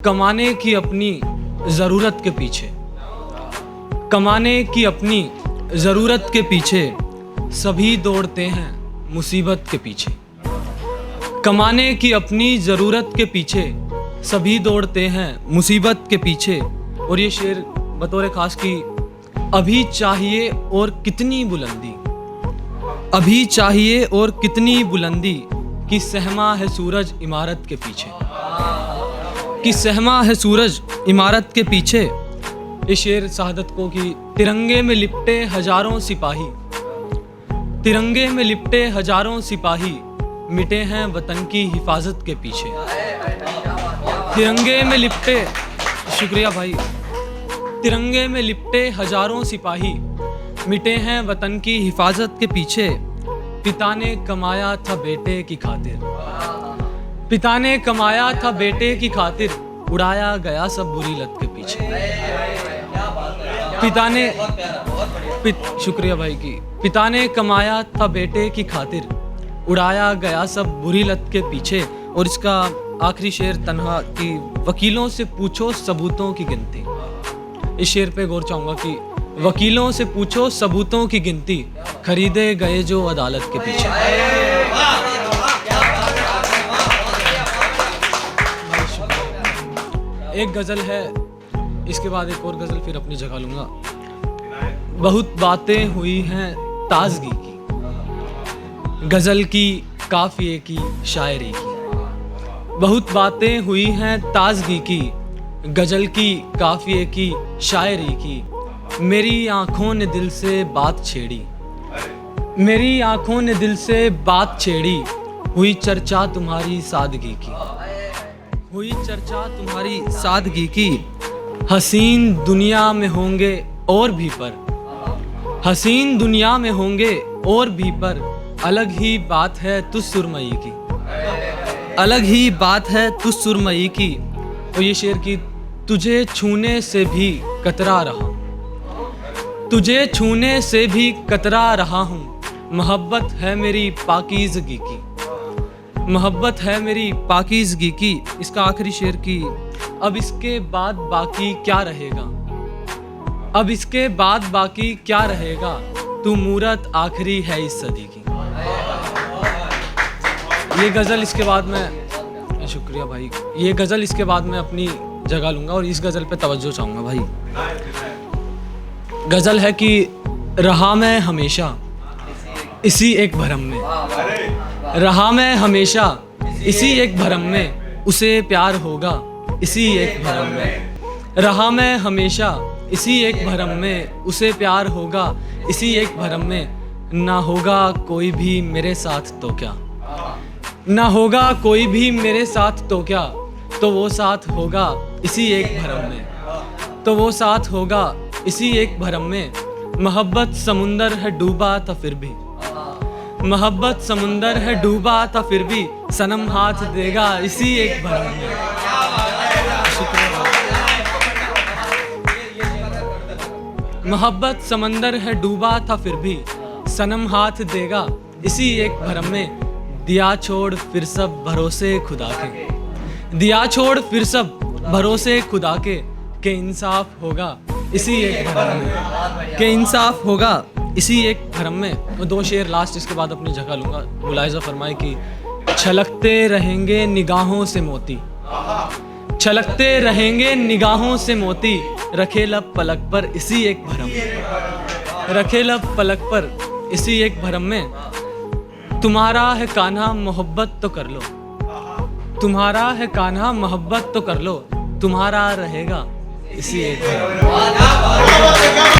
कमाने की अपनी ज़रूरत के पीछे, कमाने की अपनी ज़रूरत के पीछे सभी दौड़ते हैं मुसीबत के पीछे। कमाने की अपनी ज़रूरत के पीछे सभी दौड़ते हैं मुसीबत के पीछे। और ये शेर बतौर ख़ास की अभी चाहिए और कितनी बुलंदी, अभी चाहिए और कितनी बुलंदी कि सहमा है सूरज इमारत के पीछे, कि सहमा है सूरज इमारत के पीछे। ये शेर शहादत को कि तिरंगे में लिपटे हजारों सिपाही, तिरंगे में लिपटे हजारों सिपाही मिटे हैं वतन की हिफाजत के पीछे। तिरंगे में लिपटे, शुक्रिया भाई, तिरंगे में लिपटे हजारों सिपाही मिटे हैं वतन की हिफाजत के पीछे। पिता ने कमाया था बेटे की खातिर, पिता ने कमाया था बेटे की खातिर उड़ाया गया सब बुरी लत के पीछे। पिता ने शुक्रिया भाई की, पिता ने कमाया था बेटे की खातिर उड़ाया गया सब बुरी लत के पीछे। और इसका आखिरी शेर तन्हा की वकीलों से पूछो सबूतों की गिनती। इस शेर पे गौर चाहूंगा कि वकीलों से पूछो सबूतों की गिनती खरीदे गए जो अदालत के पीछे। एक गज़ल है, इसके बाद एक और गज़ल फिर अपनी जगह लूँगा। बहुत बातें हुई हैं ताज़गी की, गज़ल की काफ़िए की शायरी की। बहुत बातें हुई हैं ताज़गी की, गज़ल की काफ़िए की शायरी की। मेरी आँखों ने दिल से बात छेड़ी, मेरी आँखों ने दिल से बात छेड़ी। हुई चर्चा तुम्हारी सादगी की, हुई चर्चा तुम्हारी सादगी की। हसीन दुनिया में होंगे और भी पर, हसीन दुनिया में होंगे और भी पर अलग ही बात है तुझ सुरमई की, अलग ही बात है तुझ सुरमई की। और ये शेर की तुझे छूने से भी कतरा रहा, तुझे छूने से भी कतरा रहा हूँ। मोहब्बत है मेरी पाकीज़गी की, मोहब्बत है मेरी पाकीज़गी की। इसका आखिरी शेर की अब इसके बाद बाकी क्या रहेगा, अब इसके बाद बाकी क्या रहेगा। तू मूरत आखिरी है इस सदी की। ये गज़ल इसके बाद मैं, शुक्रिया भाई, ये गज़ल इसके बाद मैं अपनी जगह लूँगा और इस गज़ल पे तवज्जो चाहूँगा भाई। गज़ल है कि रहा मैं हमेशा इसी एक भरम में, रहा मैं हमेशा इसी एक भरम में, उसे प्यार होगा इसी एक भरम में। रहा मैं हमेशा इसी एक भरम में, उसे प्यार होगा इसी एक भरम में। ना होगा कोई भी मेरे साथ तो क्या, ना होगा कोई भी मेरे साथ तो क्या, तो वो साथ होगा इसी एक भरम में, तो वो साथ होगा इसी एक भरम में। मोहब्बत समुंदर है डूबा था फिर भी, मोहब्बत समुंदर है डूबा था फिर भी सनम हाथ देगा इसी एक भरम में। मोहब्बत समंदर है डूबा था फिर भी सनम हाथ देगा इसी एक भरम में। दिया छोड़ फिर सब भरोसे खुदा के, दिया छोड़ फिर सब भरोसे खुदा के इंसाफ होगा इसी एक भरम में, के इंसाफ होगा इसी एक भरम में। वो दो शेर लास्ट, इसके बाद अपनी जगह लूँगा। मुलाहिज़ा फरमाए कि छलकते रहेंगे निगाहों से मोती, छलकते रहेंगे निगाहों से मोती। रखे लब पलक पर इसी एक भरम में, रखे लब पलक पर इसी एक भरम में। तुम्हारा है कान्हा मोहब्बत तो कर लो, तुम्हारा है कान्हा मोहब्बत तो कर लो, तुम्हारा रहेगा इसी एक भरम में।